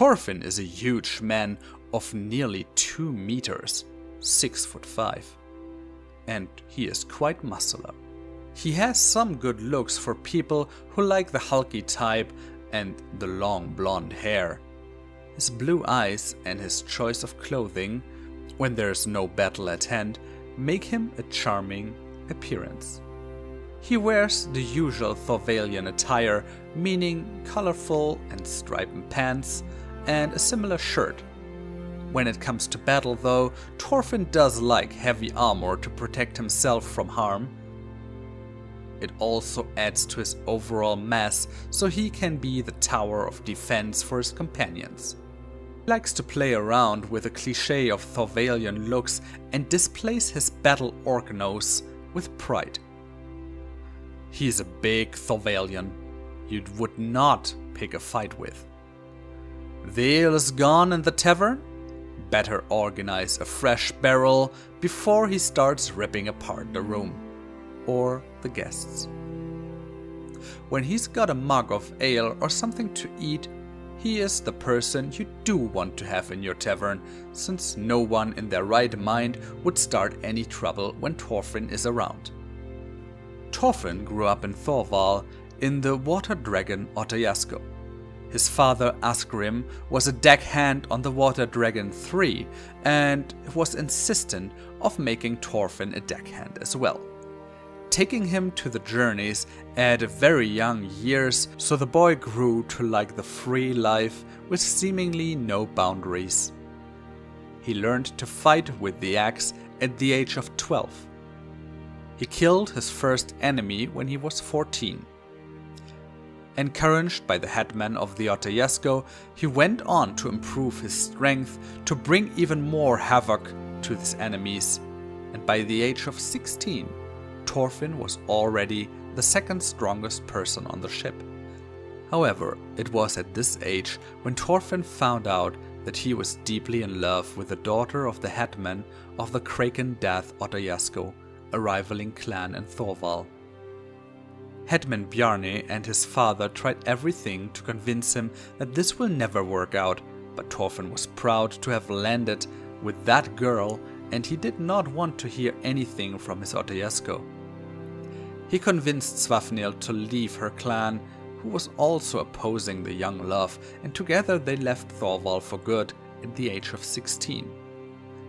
Torfin is a huge man of nearly 2 meters, 6'5", and he is quite muscular. He has some good looks for people who like the hulky type and the long blonde hair. His blue eyes and his choice of clothing, when there is no battle at hand, make him a charming appearance. He wears the usual Thorwalian attire, meaning colorful and striped pants and a similar shirt. When it comes to battle though, Torfin does like heavy armor to protect himself from harm. It also adds to his overall mass, so he can be the tower of defense for his companions. He likes to play around with the cliché of Thorwalian looks and displays his battle orc nose with pride. He is a big Thorwalian you would not pick a fight with. The ale is gone in the tavern? Better organize a fresh barrel before he starts ripping apart the room. Or the guests. When he's got a mug of ale or something to eat, he is the person you do want to have in your tavern, since no one in their right mind would start any trouble when Torfin is around. Torfin grew up in Thorwal in the water dragon Otayasko. His father Asgrim was a deckhand on the Water Dragon 3 and was insistent of making Torfin a deckhand as well, taking him to the journeys at very young years, so the boy grew to like the free life with seemingly no boundaries. He learned to fight with the axe at the age of 12. He killed his first enemy when he was 14. Encouraged by the headman of the Otayasko, he went on to improve his strength to bring even more havoc to his enemies, and by the age of 16, Torfin was already the second strongest person on the ship. However, it was at this age when Torfin found out that he was deeply in love with the daughter of the headman of the Kraken Death Otayasko, a rivaling clan in Thorwal. Headman Bjarne and his father tried everything to convince him that this will never work out, but Torfin was proud to have landed with that girl, and he did not want to hear anything from his Otayasko. He convinced Svafnir to leave her clan, who was also opposing the young love, and together they left Thorwal for good at the age of 16.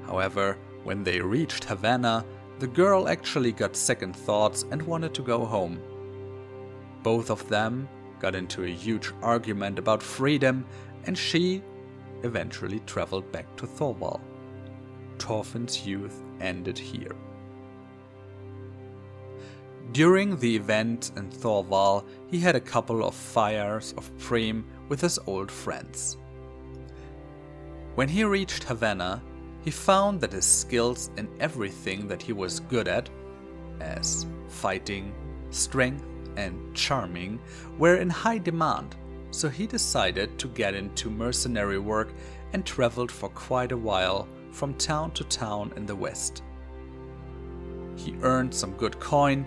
However, when they reached Havana, the girl actually got second thoughts and wanted to go home. Both of them got into a huge argument about freedom, and she eventually traveled back to Thorwal. Torfin's youth ended here. During the event in Thorwal, he had a couple of fires of Preem with his old friends. When he reached Havana, he found that his skills in everything that he was good at, as fighting, strength, and charming, were in high demand, so he decided to get into mercenary work and traveled for quite a while from town to town in the west. He earned some good coin,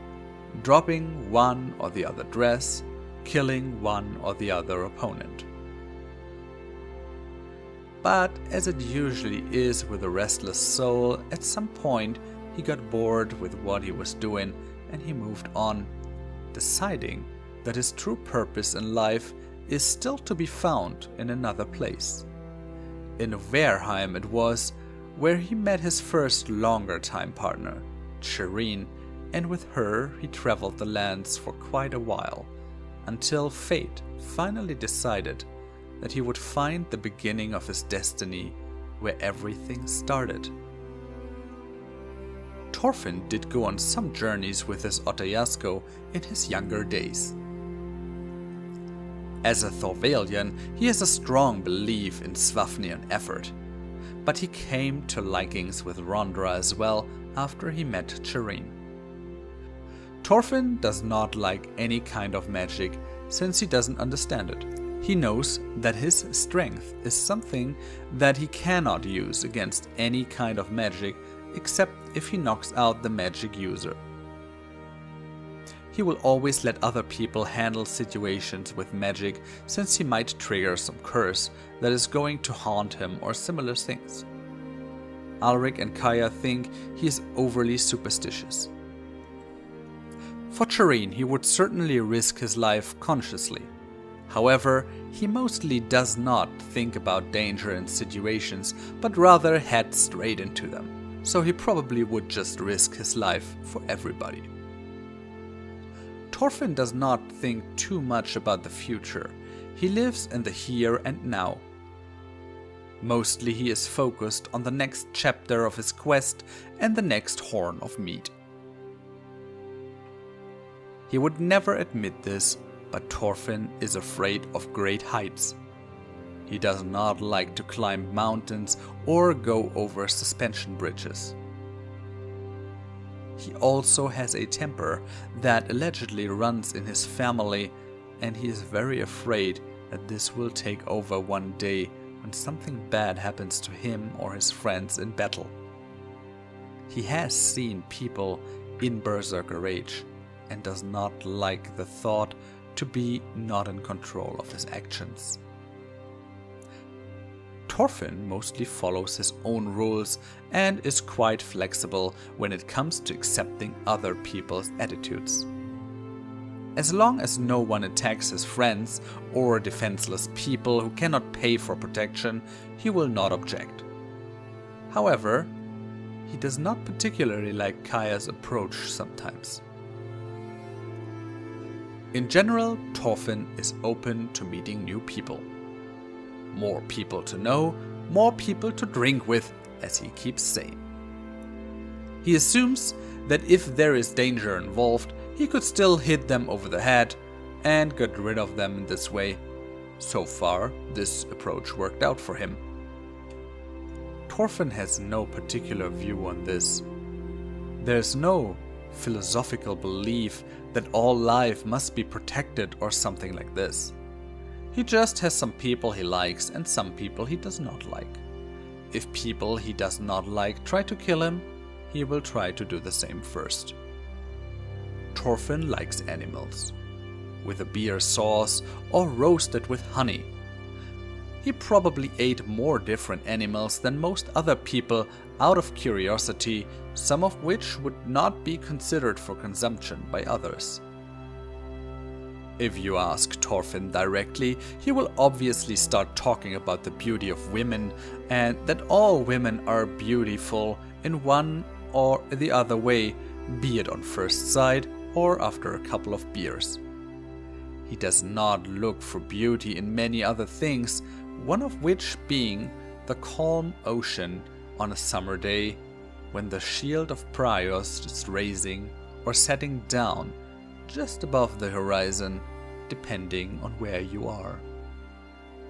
dropping one or the other dress, killing one or the other opponent. But as it usually is with a restless soul, at some point he got bored with what he was doing and he moved on, deciding that his true purpose in life is still to be found in another place. In Verheim it was, where he met his first longer time partner, Shireen, and with her he traveled the lands for quite a while, until fate finally decided that he would find the beginning of his destiny where everything started. Torfin did go on some journeys with his Otayasko in his younger days. As a Thorwalian, he has a strong belief in Svafnian effort, but he came to likings with Rondra as well after he met Shireen. Torfin does not like any kind of magic since he doesn't understand it. He knows that his strength is something that he cannot use against any kind of magic except if he knocks out the magic user. he will always let other people handle situations with magic, since he might trigger some curse that is going to haunt him or similar things. Alric and Kaya think he is overly superstitious. For Shireen, he would certainly risk his life consciously. However, he mostly does not think about danger in situations, but rather head straight into them, so he probably would just risk his life for everybody. Torfin does not think too much about the future. He lives in the here and now. Mostly he is focused on the next chapter of his quest and the next horn of meat. He would never admit this, but Torfin is afraid of great heights. He does not like to climb mountains or go over suspension bridges. He also has a temper that allegedly runs in his family, and he is very afraid that this will take over one day when something bad happens to him or his friends in battle. He has seen people in berserker rage and does not like the thought to be not in control of his actions. Torfin mostly follows his own rules and is quite flexible when it comes to accepting other people's attitudes. As long as no one attacks his friends or defenseless people who cannot pay for protection, he will not object. However, he does not particularly like Kaya's approach sometimes. In general, Torfin is open to meeting new people. More people to know, more people to drink with, as he keeps saying. He assumes that if there is danger involved, he could still hit them over the head and get rid of them in this way. So far, this approach worked out for him. Torfin has no particular view on this. There's no philosophical belief that all life must be protected or something like this. He just has some people he likes and some people he does not like. If people he does not like try to kill him, he will try to do the same first. Torfin likes animals, with a beer sauce or roasted with honey. He probably ate more different animals than most other people out of curiosity, some of which would not be considered for consumption by others. If you ask Torfin directly, he will obviously start talking about the beauty of women and that all women are beautiful in one or the other way, be it on first sight or after a couple of beers. He does not look for beauty in many other things, one of which being the calm ocean on a summer day when the shield of Prios is rising or setting down just above the horizon, depending on where you are.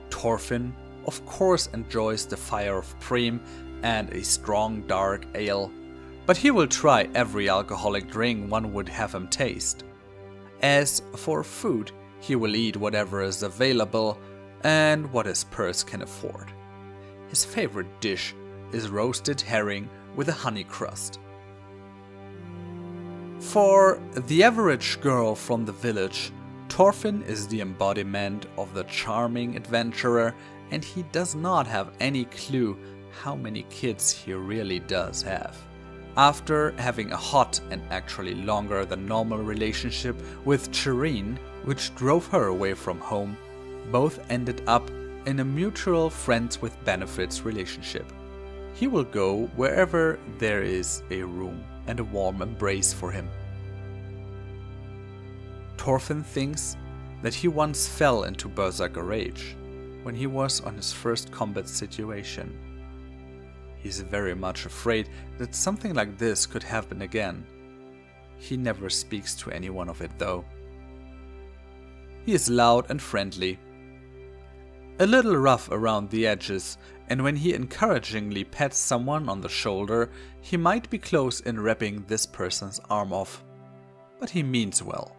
Torfin, of course, enjoys the fire of Preem and a strong dark ale, but he will try every alcoholic drink one would have him taste. As for food, he will eat whatever is available and what his purse can afford. His favorite dish is roasted herring with a honey crust. For the average girl from the village, Torfin is the embodiment of the charming adventurer, and he does not have any clue how many kids he really does have. After having a hot and actually longer than normal relationship with Shireen, which drove her away from home, both ended up in a mutual friends with benefits relationship. He will go wherever there is a room and a warm embrace for him. Torfin thinks that he once fell into berserker rage when he was on his first combat situation. He's very much afraid that something like this could happen again. He never speaks to anyone of it though. He is loud and friendly, a little rough around the edges, and when he encouragingly pats someone on the shoulder, he might be close in ripping this person's arm off. But he means well.